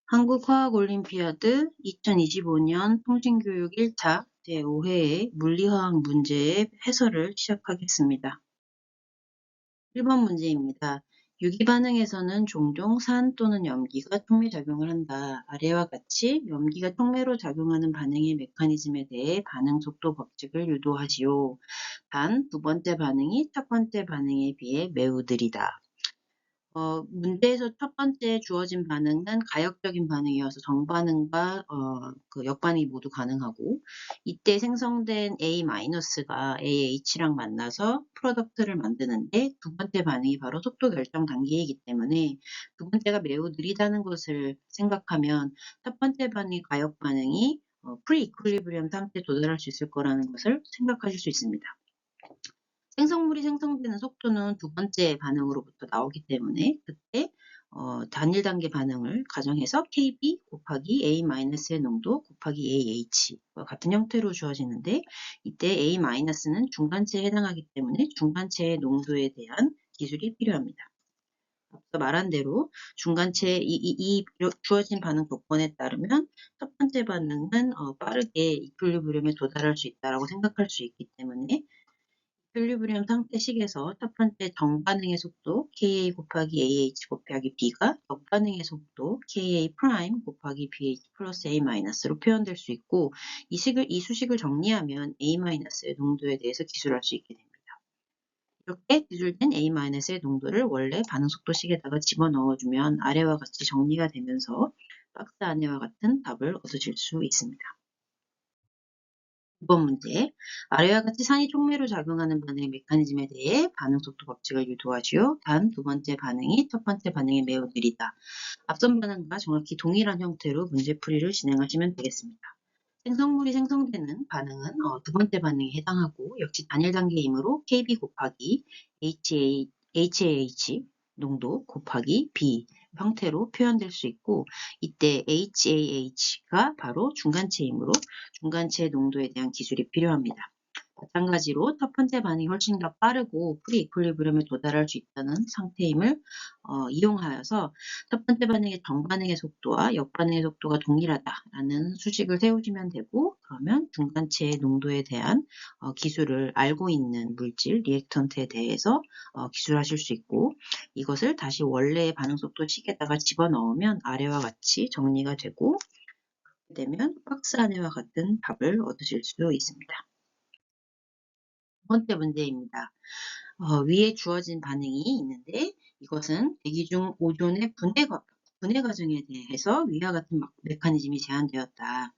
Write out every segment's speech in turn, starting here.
한국화학올림피아드 2025년 통신교육 1차 제5회의 물리화학 문제의 해설을 시작하겠습니다. 1번 문제입니다. 유기반응에서는 종종 산 또는 염기가 촉매작용을 한다. 아래와 같이 염기가 촉매로 작용하는 반응의 메커니즘에 대해 반응 속도 법칙을 유도하시오. 단, 두 번째 반응이 첫 번째 반응에 비해 매우 느리다. 문제에서 첫 번째 주어진 반응은 가역적인 반응이어서 정반응과 역반응이 모두 가능하고, 이때 생성된 A-가 AH랑 만나서 프로덕트를 만드는데 두 번째 반응이 바로 속도 결정 단계이기 때문에 두 번째가 매우 느리다는 것을 생각하면 첫 번째 반응의 가역 반응이 프리이퀄리브리엄 상태에 도달할 수 있을 거라는 것을 생각하실 수 있습니다. 생성물이 생성되는 속도는 두 번째 반응으로부터 나오기 때문에 그때 단일 단계 반응을 가정해서 KB 곱하기 A-의 농도 곱하기 AH와 같은 형태로 주어지는데, 이때 A-는 중간체에 해당하기 때문에 중간체의 농도에 대한 기술이 필요합니다. 앞서 말한 대로 중간체 이 주어진 반응 조건에 따르면 첫 번째 반응은 빠르게 이퀄리브리엄에 도달할 수 있다고 생각할 수 있기 때문에 이퀄리브리엄 상태식에서 첫 번째 정반응의 속도 Ka 곱하기 AH 곱하기 B가 역반응의 속도 Ka 프라임 곱하기 BH 플러스 A-로 표현될 수 있고, 이 수식을 정리하면 A-의 농도에 대해서 기술할 수 있게 됩니다. 이렇게 기술된 A-의 농도를 원래 반응 속도식에다가 집어넣어주면 아래와 같이 정리가 되면서 박스 안에와 같은 답을 얻으실 수 있습니다. 2번 문제. 아래와 같이 산이 촉매로 작용하는 반응의 메커니즘에 대해 반응 속도 법칙을 유도하시오. 단, 두 번째 반응이 첫 번째 반응에 매우 느리다. 앞선 반응과 정확히 동일한 형태로 문제풀이를 진행하시면 되겠습니다. 생성물이 생성되는 반응은 두 번째 반응에 해당하고 역시 단일 단계이므로 KB 곱하기 HAH 농도 곱하기 B 형태로 표현될 수 있고, 이때 HAH가 바로 중간체이므로 중간체 농도에 대한 기술이 필요합니다. 마찬가지로 첫 번째 반응이 훨씬 더 빠르고 프리이퀄리브리엄에 도달할 수 있다는 상태임을 이용하여서 첫 번째 반응의 정반응의 속도와 역반응의 속도가 동일하다라는 수식을 세우시면 되고, 그러면 중간체의 농도에 대한 기술을 알고 있는 물질, 리액턴트에 대해서 기술하실 수 있고, 이것을 다시 원래의 반응 속도 식에다가 집어넣으면 아래와 같이 정리가 되고, 그렇게 되면 박스 안에와 같은 답을 얻으실 수 있습니다. 두 번째 문제입니다. 위에 주어진 반응이 있는데 이것은 대기 중 오존의 분해 과정에 대해서 위와 같은 메커니즘이 제한되었다.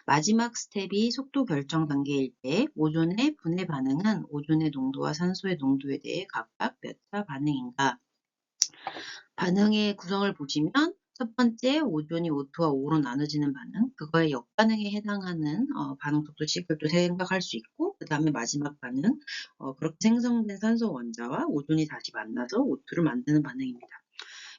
마지막 스텝이 속도 결정 단계일 때 오존의 분해 반응은 오존의 농도와 산소의 농도에 대해 각각 몇 차 반응인가. 반응의 구성을 보시면 첫 번째 오존이 O2와 O로 나눠지는 반응, 그거의 역반응에 해당하는 반응 속도식을 또 생각할 수 있고, 그 다음에 마지막 반응, 그렇게 생성된 산소 원자와 오존이 다시 만나서 O2를 만드는 반응입니다.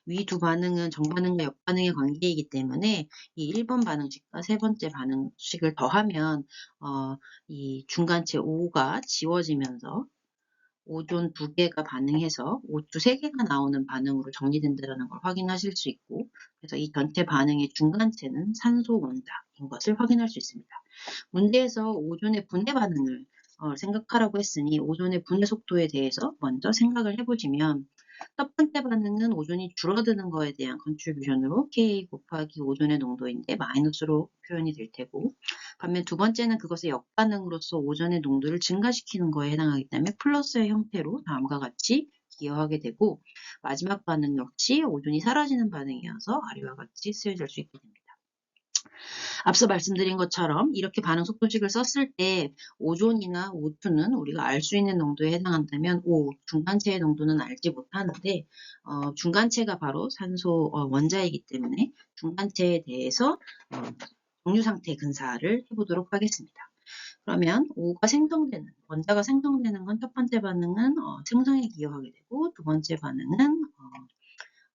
위 두 반응은 정반응과 역반응의 관계이기 때문에 이 1번 반응식과 세 번째 반응식을 더하면 이 중간체 O가 지워지면서 오존 2개가 반응해서 O2 3개가 나오는 반응으로 정리된다는 걸 확인하실 수 있고, 그래서 이 전체 반응의 중간체는 산소 원자인 것을 확인할 수 있습니다. 문제에서 오존의 분해 반응을 생각하라고 했으니 오존의 분해 속도에 대해서 먼저 생각을 해보시면, 첫 번째 반응은 오존이 줄어드는 거에 대한 컨트리뷰션으로 Ka 곱하기 오존의 농도인데 마이너스로 표현이 될 테고, 반면 두 번째는 그것의 역반응으로서 오존의 농도를 증가시키는 거에 해당하기 때문에 플러스의 형태로 다음과 같이 기여하게 되고, 마지막 반응 역시 오존이 사라지는 반응이어서 아래와 같이 쓰여질 수 있게 됩니다. 앞서 말씀드린 것처럼 이렇게 반응 속도식을 썼을 때 오존이나 O2는 우리가 알 수 있는 농도에 해당한다면 중간체의 농도는 알지 못하는데, 중간체가 바로 산소 원자이기 때문에 중간체에 대해서 정류 상태 근사를 해보도록 하겠습니다. 그러면 원자가 생성되는 건 첫 번째 반응은 생성에 기여하게 되고, 두 번째 반응은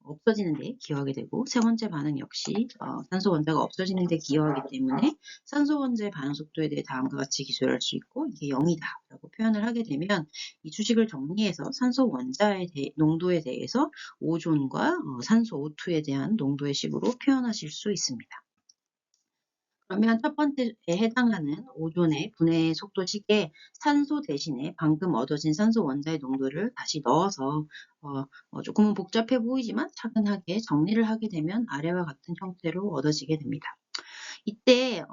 없어지는 데 기여하게 되고, 세 번째 반응 역시 산소 원자가 없어지는 데 기여하기 때문에 산소 원자의 반응 속도에 대해 다음과 같이 기술할 수 있고, 이게 0이다 라고 표현을 하게 되면 이 수식을 정리해서 산소 원자의 농도에 대해서 오존과 산소 O2에 대한 농도의 식으로 표현하실 수 있습니다. 그러면 첫 번째에 해당하는 오존의 분해 속도식에 산소 대신에 방금 얻어진 산소 원자의 농도를 다시 넣어서 조금은 복잡해 보이지만 차근하게 정리를 하게 되면 아래와 같은 형태로 얻어지게 됩니다. 이때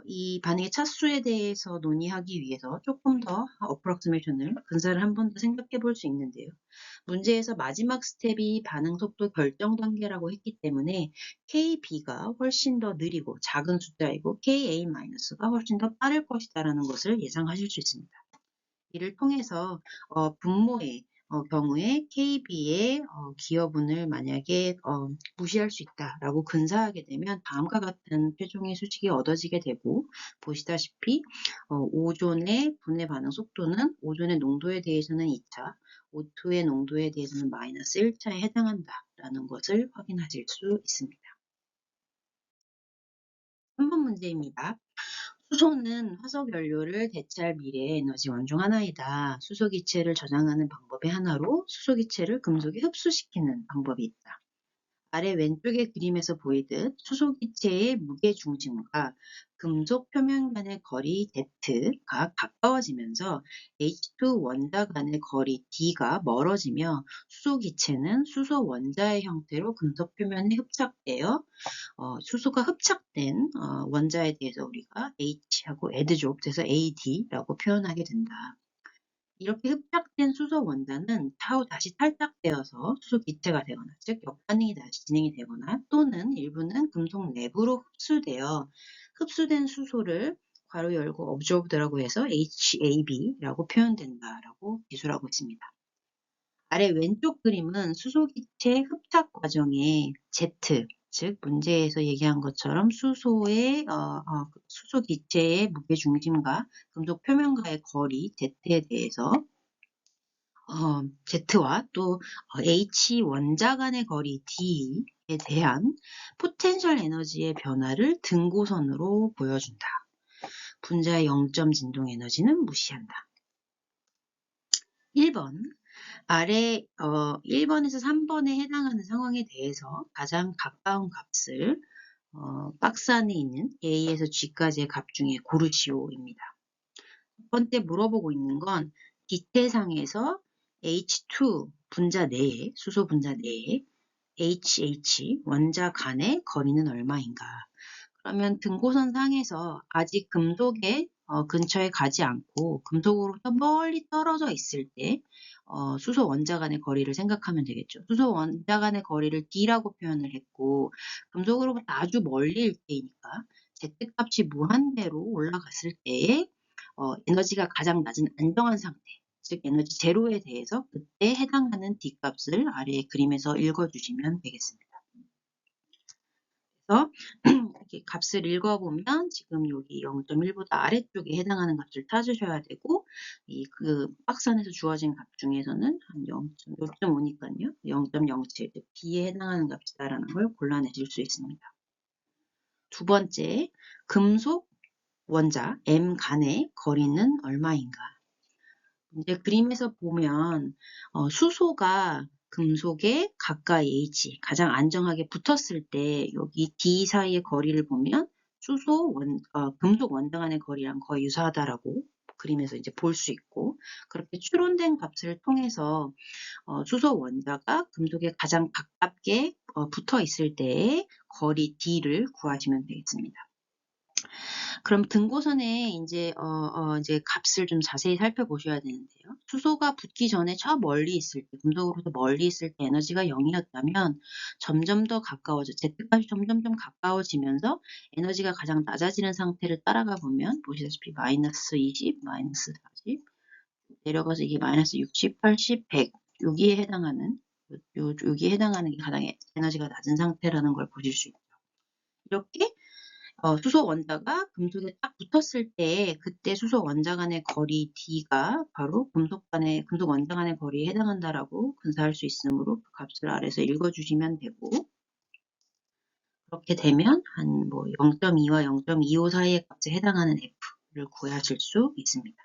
이 반응의 차수에 대해서 논의하기 위해서 조금 더 어프로크시메이션을 근사를 한 번 더 생각해 볼 수 있는데요. 문제에서 마지막 스텝이 반응 속도 결정 단계라고 했기 때문에 KB가 훨씬 더 느리고 작은 숫자이고 KA-가 훨씬 더 빠를 것이다라는 것을 예상하실 수 있습니다. 이를 통해서 분모의 경우에 KB의 기여분을 만약에 무시할 수 있다라고 근사하게 되면 다음과 같은 최종의 수식이 얻어지게 되고, 보시다시피 오존의 분해 반응 속도는 오존의 농도에 대해서는 2차, O2의 농도에 대해서는 마이너스 1차에 해당한다라는 것을 확인하실 수 있습니다. 3번 문제입니다. 수소는 화석 연료를 대체할 미래의 에너지원 중 하나이다. 수소기체를 저장하는 방법의 하나로 수소기체를 금속에 흡수시키는 방법이 있다. 아래 왼쪽의 그림에서 보이듯 수소기체의 무게중심과 금속 표면 간의 거리 Z가 가까워지면서 H2 원자 간의 거리 D가 멀어지며 수소기체는 수소 원자의 형태로 금속 표면에 흡착되어 수소가 흡착된 원자에 대해서 우리가 H하고 add죠. 그래서 AD라고 표현하게 된다. 이렇게 흡착된 수소 원자는 차후 다시 탈착되어서 수소 기체가 되거나, 즉 역반응이 다시 진행이 되거나, 또는 일부는 금속 내부로 흡수되어 흡수된 수소를 괄호 열고 absorbed라고 해서 HAB라고 표현된다라고 기술하고 있습니다. 아래 왼쪽 그림은 수소기체 흡착 과정의 Z, 즉 문제에서 얘기한 것처럼 수소의 수소기체의 무게중심과 금속 표면과의 거리 Z에 대해서 Z와 또 H 원자 간의 거리 D에 대한 포텐셜 에너지의 변화를 등고선으로 보여준다. 분자의 0점 진동 에너지는 무시한다. 1번 아래 1번에서 3번에 해당하는 상황에 대해서 가장 가까운 값을 박스 안에 있는 A에서 G까지의 값 중에 고르시오입니다. 첫 번째 물어보고 있는 건 기체상에서 H2 분자 내에, 수소 분자 내에 HH 원자 간의 거리는 얼마인가? 그러면 등고선 상에서 아직 금속의 근처에 가지 않고 금속으로부터 멀리 떨어져 있을 때 수소 원자 간의 거리를 생각하면 되겠죠. 수소 원자 간의 거리를 D라고 표현을 했고, 금속으로부터 아주 멀리일 때이니까 Z값이 무한대로 올라갔을 때에 에너지가 가장 낮은 안정한 상태, 즉 에너지 제로에 대해서 그때 해당하는 D값을 아래 그림에서 읽어주시면 되겠습니다. 그래서 이렇게 값을 읽어보면 지금 여기 0.1보다 아래쪽에 해당하는 값을 찾으셔야 되고, 그 박스 안에서 주어진 값 중에서는 한 0.5니까요. 0.07, 즉 B에 해당하는 값이다라는 걸 골라내실 수 있습니다. 두 번째, 금속 원자 M 간의 거리는 얼마인가? 이제 그림에서 보면 수소가 금속에 가까이 H, 가장 안정하게 붙었을 때 여기 D 사이의 거리를 보면 금속 원자 간의 거리랑 거의 유사하다라고 그림에서 이제 볼 수 있고, 그렇게 추론된 값을 통해서 수소 원자가 금속에 가장 가깝게 붙어 있을 때의 거리 D를 구하시면 되겠습니다. 그럼 등고선에 이제 값을 좀 자세히 살펴보셔야 되는데요. 수소가 붙기 전에 저 멀리 있을 때, 금속으로부터 멀리 있을 때 에너지가 0이었다면 점점 더 가까워져, Z값이 점점점 가까워지면서 에너지가 가장 낮아지는 상태를 따라가 보면 보시다시피 마이너스 20, 마이너스 40 내려가서 이게 마이너스 60, 80, 100 여기에 해당하는 게 가장 에너지가 낮은 상태라는 걸 보실 수 있죠. 이렇게 수소 원자가 금속에 딱 붙었을 때 그때 수소 원자 간의 거리 D가 바로 금속 원자 간의 거리에 해당한다라고 근사할 수 있으므로 그 값을 아래서 읽어주시면 되고, 그렇게 되면 한 뭐 0.2와 0.25 사이의 값에 해당하는 F를 구하실 수 있습니다.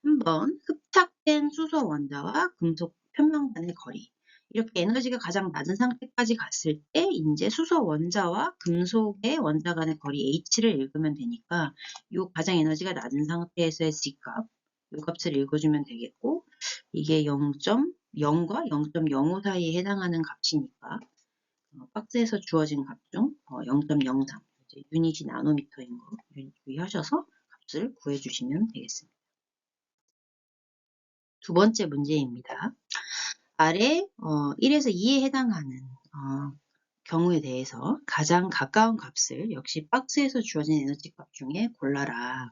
3번 흡착된 수소 원자와 금속 표면 간의 거리. 이렇게 에너지가 가장 낮은 상태까지 갔을 때 이제 수소 원자와 금속의 원자 간의 거리 H를 읽으면 되니까 이 가장 에너지가 낮은 상태에서의 G값, 이 값을 읽어주면 되겠고, 이게 0.0과 0.05 사이에 해당하는 값이니까 박스에서 주어진 값 중 0.03, 유닛이 나노미터인 거 유의하셔서 값을 구해주시면 되겠습니다. 두 번째 문제입니다. 아래 1에서 2에 해당하는 경우에 대해서 가장 가까운 값을 역시 박스에서 주어진 에너지 값 중에 골라라.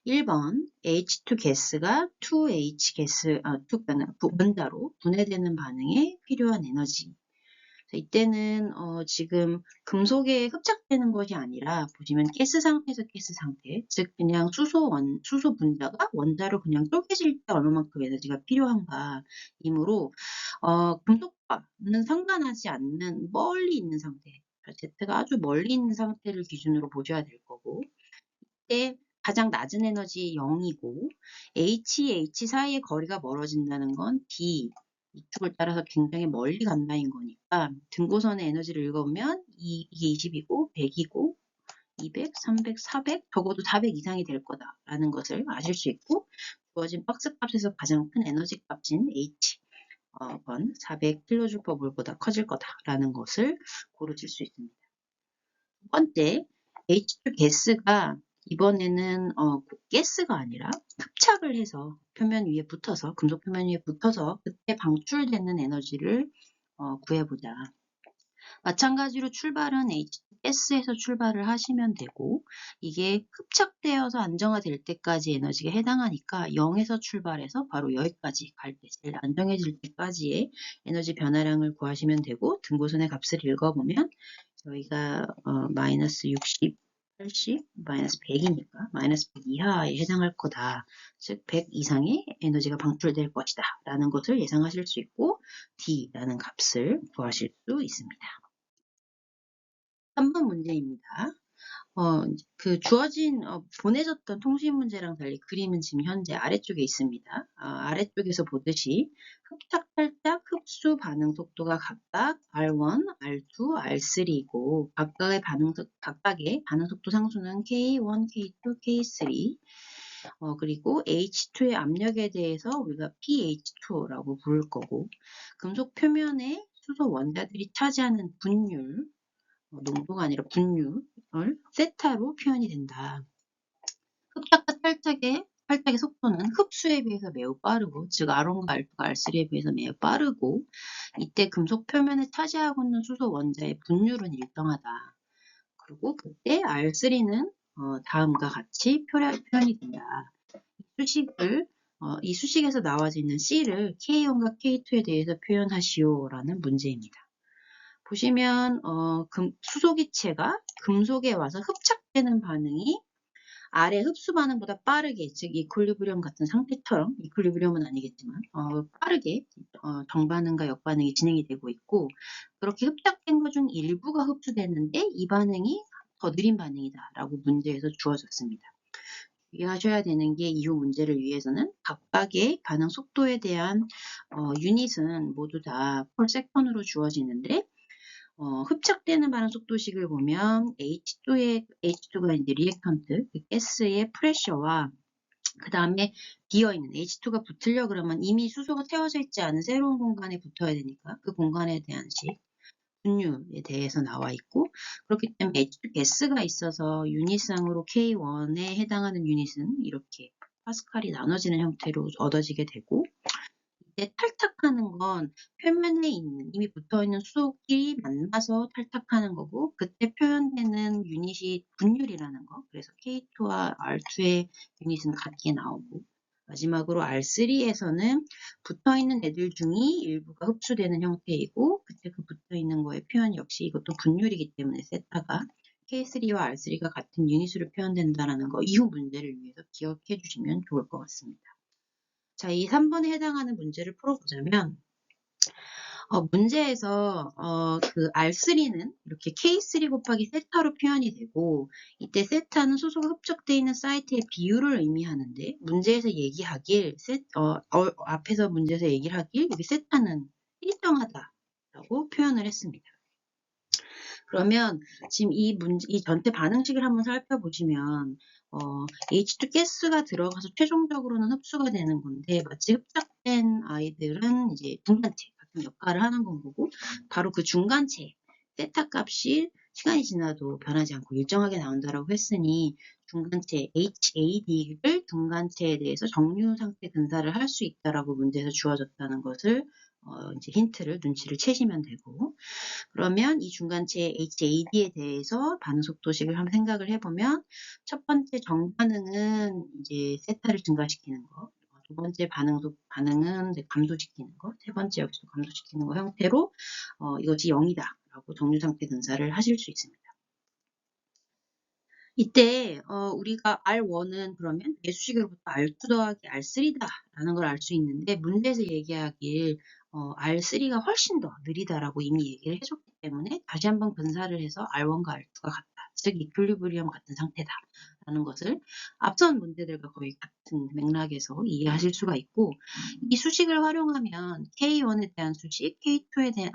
1번 H2 가스가 2H 가스, 원자로 분해되는 반응에 필요한 에너지. 이때는 지금 금속에 흡착되는 것이 아니라 보시면 가스 상태에서 가스 상태, 즉 그냥 수소 분자가 원자로 그냥 쪼개질 때 얼마만큼 에너지가 필요한가 이므로 금속과는 상관하지 않는 멀리 있는 상태, Z가 아주 멀리 있는 상태를 기준으로 보셔야 될 거고, 이때 가장 낮은 에너지 0이고 H 사이의 거리가 멀어진다는 건 D 이축을 따라서 굉장히 멀리 간다인 거니까 등고선의 에너지를 읽어보면 이게 20이고 100이고 200, 300, 400 적어도 400 이상이 될 거다라는 것을 아실 수 있고, 주어진 박스 값에서 가장 큰 에너지 값인 H 400kJ/몰보다 커질 거다라는 것을 고르실 수 있습니다. 두 번째, H2 가스가 이번에는 가스가 아니라 흡착을 해서 표면 위에 붙어서, 금속 표면 위에 붙어서 그때 방출되는 에너지를 구해보자. 마찬가지로 출발은 H2 가스에서 출발을 하시면 되고, 이게 흡착되어서 안정화될 때까지 에너지가 해당하니까 0에서 출발해서 바로 여기까지 갈 때, 제일 안정해질 때까지의 에너지 변화량을 구하시면 되고, 등고선의 값을 읽어보면 저희가 마이너스 60, 80, 마이너스 100이니까 마이너스 100 이하에 해당할 거다. 즉 100 이상의 에너지가 방출될 것이다 라는 것을 예상하실 수 있고, D라는 값을 구하실 수 있습니다. 3번 문제입니다. 주어진 보내졌던 통신 문제랑 달리 그림은 지금 현재 아래쪽에 있습니다. 아래쪽에서 보듯이 흡착, 탈착, 흡수 반응 속도가 각각 R1, R2, R3이고 각각의 반응 속도 상수는 K1, K2, K3 그리고 H2의 압력에 대해서 우리가 pH2라고 부를 거고, 금속 표면에 수소 원자들이 차지하는 분율, 농도가 아니라 분율을 세타로 표현이 된다. 흡착과 탈착의 속도는 흡수에 비해서 매우 빠르고, 즉 R1과 R2가 R3에 비해서 매우 빠르고, 이때 금속 표면에 차지하고 있는 수소 원자의 분율은 일정하다. 그리고 그때 R3는 다음과 같이 표현이 된다. 이 수식에서 나와지는 C를 K1과 K2에 대해서 표현하시오라는 문제입니다. 보시면 수소기체가 금속에 와서 흡착되는 반응이 아래 흡수 반응보다 빠르게, 즉 이퀄리브리엄 같은 상태처럼, 이퀄리브리엄은 아니겠지만 빠르게 정반응과 역반응이 진행이 되고 있고, 그렇게 흡착된 것 중 일부가 흡수됐는데 이 반응이 더 느린 반응이다 라고 문제에서 주어졌습니다. 주의하셔야 되는 게, 이후 문제를 위해서는 각각의 반응 속도에 대한 유닛은 모두 다 펄세컨으로 주어지는데, 흡착되는 반응 속도식을 보면 H2가 이제 리액턴트, 그 가스의 프레셔와 그 다음에 비어있는 H2가 붙으려 그러면 이미 수소가 태워져 있지 않은 새로운 공간에 붙어야 되니까 그 공간에 대한 분율에 대해서 나와 있고, 그렇기 때문에 H2 가스가 있어서 유닛상으로 K1에 해당하는 유닛은 이렇게 파스칼이 나눠지는 형태로 얻어지게 되고, 이때 탈착하는 건 표면에 있는 이미 붙어있는 수소끼리 만나서 탈착하는 거고, 그때 표현되는 유닛이 분율이라는 거. 그래서 K2와 R2의 유닛은 같게 나오고, 마지막으로 R3에서는 붙어있는 애들 중이 일부가 흡수되는 형태이고, 그때 그 붙어있는 거의 표현 역시 이것도 분율이기 때문에 세타가 K3와 R3가 같은 유닛으로 표현된다는 거 이후 문제를 위해서 기억해 주시면 좋을 것 같습니다. 자, 이 3번에 해당하는 문제를 풀어보자면 문제에서 그 R3는 이렇게 K3 곱하기 세타로 표현이 되고 이때 세타는 수소가 흡적되어 있는 사이트의 비율을 의미하는데 문제에서 얘기하길 앞에서 문제에서 얘기를 하길 여기 세타는 일정하다라고 표현을 했습니다. 그러면 지금 이 전체 반응식을 한번 살펴보시면 H2 가스가 들어가서 최종적으로는 흡수가 되는 건데 마치 흡착된 아이들은 이제 중간체 같은 역할을 하는 건 거고 바로 그 중간체 세타 값이 시간이 지나도 변하지 않고 일정하게 나온다라고 했으니 중간체 HAD를 중간체에 대해서 정류 상태 근사를 할 수 있다라고 문제에서 주어졌다는 것을 이제 힌트를 눈치를 채시면 되고 그러면 이 중간체 HAD에 대해서 반응 속도식을 한번 생각을 해보면 첫 번째 정반응은 이제 세타를 증가시키는 거, 두 번째 반응은 이제 감소시키는 거, 세 번째 역시도 감소시키는 거 형태로 이것이 0이다라고 정류 상태 근사를 하실 수 있습니다. 이때 우리가 R1은 그러면 예수식으로부터 R2 더하기 R3다라는 걸 알 수 있는데 문제에서 얘기하길 R3가 훨씬 더 느리다라고 이미 얘기를 해줬기 때문에 다시 한번 분사를 해서 R1과 R2가 같다. 즉 이퀄리브리엄 같은 상태다라는 것을 앞선 문제들과 거의 같은 맥락에서 이해하실 수가 있고 이 수식을 활용하면 K1에 대한 수식, K2에 대한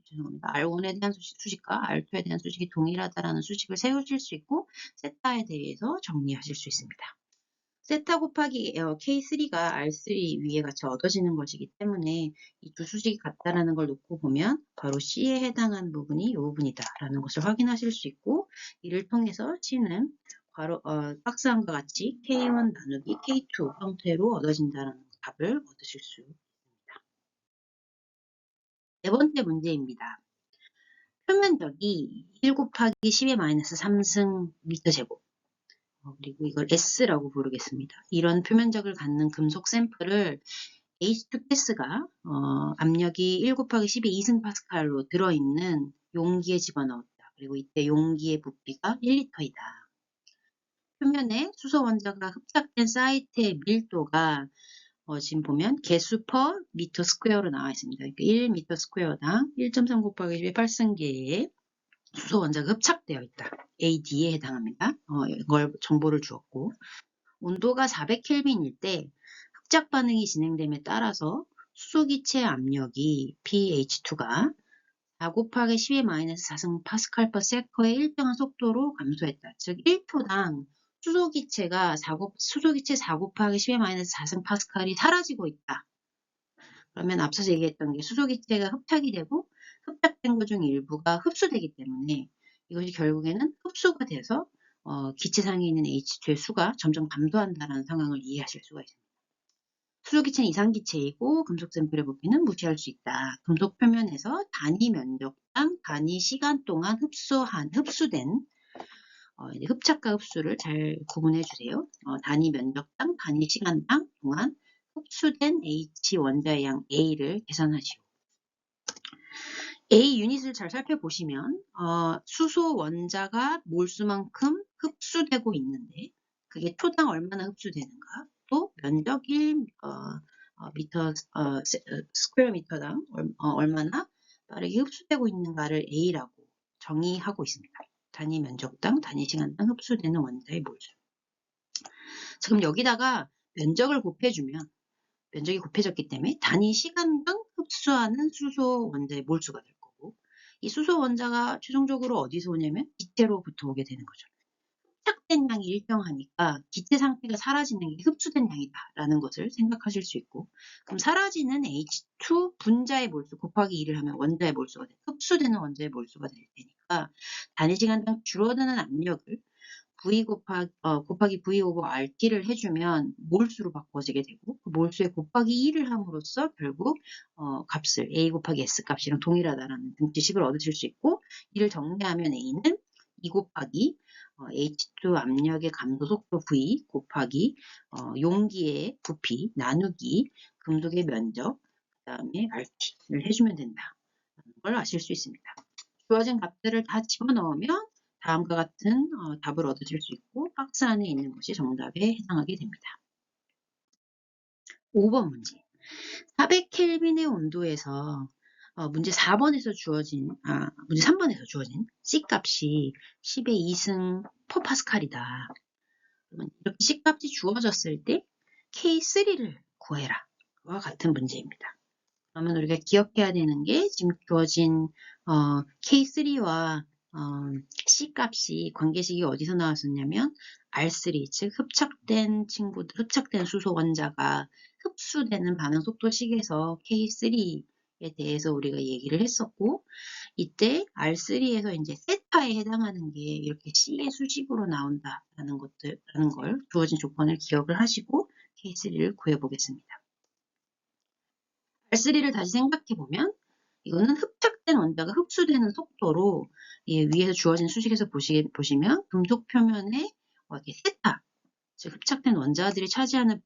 죄송합니다. R1에 대한 수식과 R2에 대한 수식이 동일하다라는 수식을 세우실 수 있고 세타에 대해서 정리하실 수 있습니다. 세타 곱하기 K3가 R3 위에 같이 얻어지는 것이기 때문에 이 두 수식이 같다라는 걸 놓고 보면 바로 C에 해당하는 부분이 이 부분이다라는 것을 확인하실 수 있고 이를 통해서 C는 바로 박스함과 같이 K1 나누기 K2 형태로 얻어진다는 답을 얻으실 수 있습니다. 네 번째 문제입니다. 표면적이 1 곱하기 10의 마이너스 3승 미터 제곱 그리고 이걸 S라고 부르겠습니다. 이런 표면적을 갖는 금속 샘플을 H2 가스가 압력이 1 곱하기 10의 2승 파스칼로 들어있는 용기에 집어넣었다. 그리고 이때 용기의 부피가 1리터이다. 표면에 수소 원자가 흡착된 사이트의 밀도가 지금 보면 개수 퍼 미터 스퀘어로 나와 있습니다. 그러니까 1미터 스퀘어당 1.3 곱하기 10의 8승계의 수소 원자가 흡착되어 있다. AD에 해당합니다. 이걸 정보를 주었고 온도가 400켈빈일 때 흡착 반응이 진행됨에 따라서 수소기체 압력이 pH2가 4 곱하기 10의 마이너스 4승 파스칼 퍼 세커의 일정한 속도로 감소했다. 즉 1초당 수소기체가 4 곱하기 10의 마이너스 4승 파스칼이 사라지고 있다. 그러면 앞서서 얘기했던 게 수소기체가 흡착이 되고 흡착된 것 중 일부가 흡수되기 때문에 이것이 결국에는 흡수가 돼서 기체상에 있는 H2의 수가 점점 감소한다는 상황을 이해하실 수가 있습니다. 수소기체는 이상기체이고 금속 샘플의 부피는 무시할 수 있다. 금속 표면에서 단위 면적당 단위 시간 동안 흡수된 흡착과 흡수를 잘 구분해 주세요. 단위 면적당 단위 시간당 동안 흡수된 H 원자의 양 A를 계산하시오. A 유닛을 잘 살펴보시면 수소 원자가 몰수만큼 흡수되고 있는데 그게 초당 얼마나 흡수되는가 또 면적 1 미터 스퀘어 미터당 얼마나 빠르게 흡수되고 있는가를 A라고 정의하고 있습니다. 단위 면적당 단위 시간당 흡수되는 원자의 몰수. 지금 여기다가 면적을 곱해주면 면적이 곱해졌기 때문에 단위 시간당 흡수하는 수소 원자의 몰수가 될 거고 이 수소 원자가 최종적으로 어디서 오냐면 기체로부터 오게 되는 거죠. 흡착된 양이 일정하니까 기체 상태가 사라지는 게 흡수된 양이다라는 것을 생각하실 수 있고 그럼 사라지는 H2 분자의 몰수 곱하기 2를 하면 원자의 몰수가 돼 흡수되는 원자의 몰수가 될 테니까 단위 시간당 줄어드는 압력을 V 곱하기 V 오버 RT를 해주면 몰수로 바꿔지게 되고 그 몰수에 곱하기 2를 함으로써 결국 값을 A 곱하기 S 값이랑 동일하다라는 등지식을 얻으실 수 있고 이를 정리하면 A는 2 곱하기 H2 압력의 감소 속도 V 곱하기 용기의 부피 나누기 금속의 면적 그 다음에 RT를 해주면 된다는 걸 아실 수 있습니다. 주어진 값들을 다 집어넣으면 다음과 같은 답을 얻으실 수 있고 박스 안에 있는 것이 정답에 해당하게 됩니다. 5번 문제. 400켈빈의 온도에서 문제 4번에서 주어진 문제 3번에서 주어진 C값이 10의 2승 퍼파스칼이다. 그러면 이렇게 C값이 주어졌을 때 K3를 구해라. 와 같은 문제입니다. 그러면 우리가 기억해야 되는 게 지금 주어진 K3와 C값이 관계식이 어디서 나왔었냐면 R3, 즉 흡착된 수소 원자가 흡수되는 반응 속도식에서 K3에 대해서 우리가 얘기를 했었고, 이때 R3에서 이제 세타에 해당하는 게 이렇게 C의 수식으로 나온다라는 걸 주어진 조건을 기억을 하시고 K3를 구해보겠습니다. R3를 다시 생각해보면 이거는 흡착된 원자가 흡수되는 속도로 위에서 주어진 수식에서 보시면 금속 표면에 이렇게 세타, 즉 흡착된 원자들이 차지하는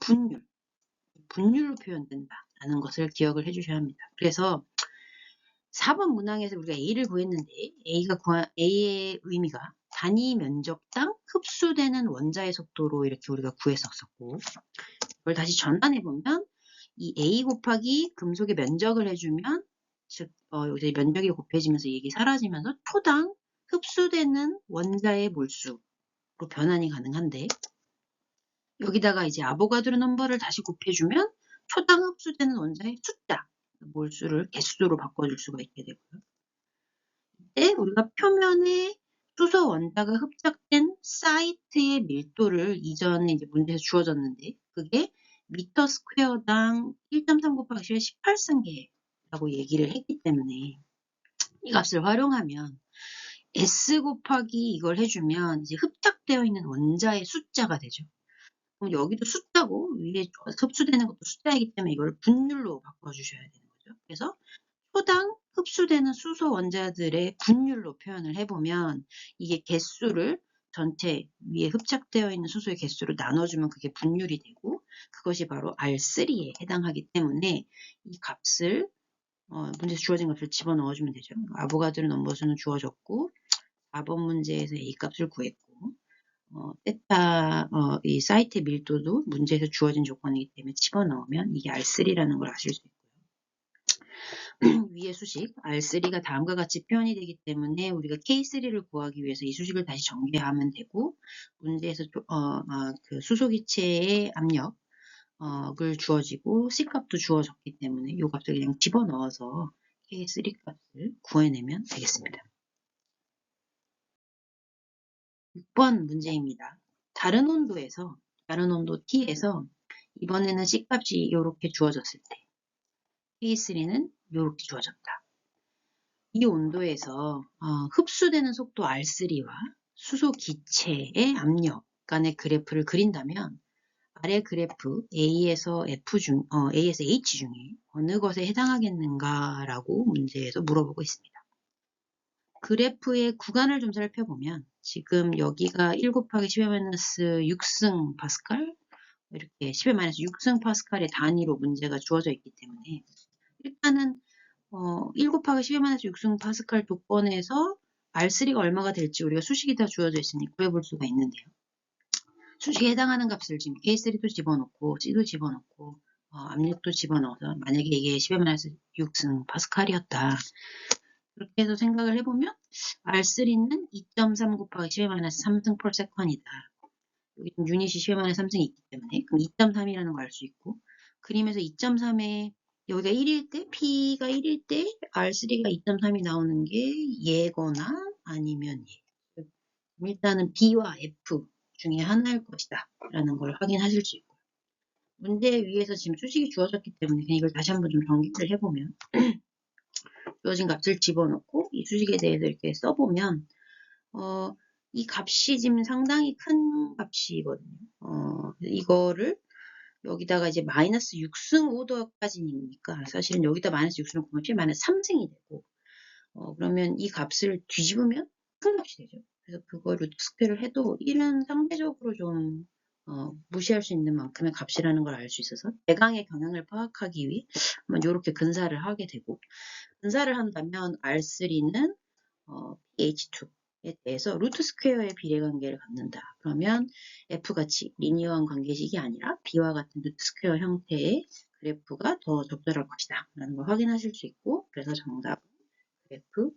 분율로 표현된다라는 것을 기억을 해주셔야 합니다. 그래서 4번 문항에서 우리가 A를 구했는데 A의 의미가 단위 면적당 흡수되는 원자의 속도로 이렇게 우리가 구했었고, 이걸 다시 전환해보면 이 A 곱하기 금속의 면적을 해주면, 즉 여기서 면적이 곱해지면서 이게 사라지면서 초당 흡수되는 원자의 몰수로 변환이 가능한데, 여기다가 이제 아보가드로 넘버를 다시 곱해주면 초당 흡수되는 원자의 숫자, 몰수를 개수로 바꿔줄 수가 있게 되고요. 이때 우리가 표면에 수소 원자가 흡착된 사이트의 밀도를 이전에 이제 문제에서 주어졌는데, 그게 미터 스퀘어당 1.3 곱하기 10의 18승계라고 얘기를 했기 때문에 이 값을 활용하면 S 곱하기 이걸 해주면 이제 흡착되어 있는 원자의 숫자가 되죠. 그럼 여기도 숫자고 위에 흡수되는 것도 숫자이기 때문에 이걸 분율로 바꿔주셔야 되는 거죠. 그래서 초당 흡수되는 수소 원자들의 분율로 표현을 해보면 이게 개수를 전체 위에 흡착되어 있는 수소의 개수로 나눠주면 그게 분율이 되고, 그것이 바로 R3에 해당하기 때문에 이 값을 문제에서 주어진 값을 집어넣어주면 되죠. 아보가드로 넘버수는 주어졌고 4번 문제에서 A 값을 구했고 이 사이트의 밀도도 문제에서 주어진 조건이기 때문에 집어넣으면 이게 R3라는 걸 아실 수 있고요. 위의 수식 R3가 다음과 같이 표현이 되기 때문에 우리가 K3를 구하기 위해서 이 수식을 다시 정리하면 되고, 문제에서 그 수소기체의 압력을 주어지고 C값도 주어졌기 때문에 이 값을 그냥 집어넣어서 K3 값을 구해내면 되겠습니다. 6번 문제입니다. 다른 온도 T에서 이번에는 C값이 이렇게 주어졌을 때 K3는 이렇게 주어졌다. 이 온도에서 흡수되는 속도 R3와 수소 기체의 압력 간의 그래프를 그린다면 아래 그래프 A에서 H 중에 어느 것에 해당하겠는가라고 문제에서 물어보고 있습니다. 그래프의 구간을 좀 살펴보면 지금 여기가 1 곱하기 10의 마이너스 6승 파스칼, 이렇게 10의 마이너스 6승 파스칼의 단위로 문제가 주어져 있기 때문에 일단은 1 곱하기 10의 마이너스 6승 파스칼 조건에서 R3가 얼마가 될지 우리가 수식이 다 주어져 있으니 구해볼 수가 있는데요. 수식에 해당하는 값을 지금 K3도 집어넣고 C도 집어넣고 압력도 집어넣어서 만약에 이게 10의 마이너스 6승 파스칼이었다. 그렇게 해서 생각을 해보면 R3는 2.3 곱하기 10의 마이너스 3승 per second이다. 여기 유닛이 10의 마이너스 3승이 있기 때문에 그럼 2.3이라는 걸 알 수 있고, 그림에서 2.3에 여기가 1일 때, P가 1일 때 R3가 2.3이 나오는 게 예거나 아니면 예. 일단은 B와 F 중에 하나일 것이다 라는 걸 확인하실 수 있고요. 문제 위에서 지금 수식이 주어졌기 때문에 그냥 이걸 다시 한번 좀 정리를 해보면 주어진 값을 집어넣고 이 수식에 대해서 이렇게 써보면 이 값이 지금 상당히 큰 값이거든요. 이거를 여기다가 이제 마이너스 6승 오더까지니까 사실은 여기다 마이너스 6승을 보면 마이너스 3승이 되고, 그러면 이 값을 뒤집으면 큰 값이 되죠. 그래서 그걸 루트 스퀘어를 해도 1은 상대적으로 좀 무시할 수 있는 만큼의 값이라는 걸 알 수 있어서 대강의 경향을 파악하기 위해 이렇게 근사를 하게 되고, 근사를 한다면 R3는 pH2 대해서 루트 스퀘어의 비례관계를 갖는다. 그러면 F같이 리니어한 관계식이 아니라 B와 같은 루트 스퀘어 형태의 그래프가 더 적절할 것이다. 라는 걸 확인하실 수 있고, 그래서 정답은 그래프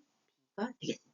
B가 되겠습니다.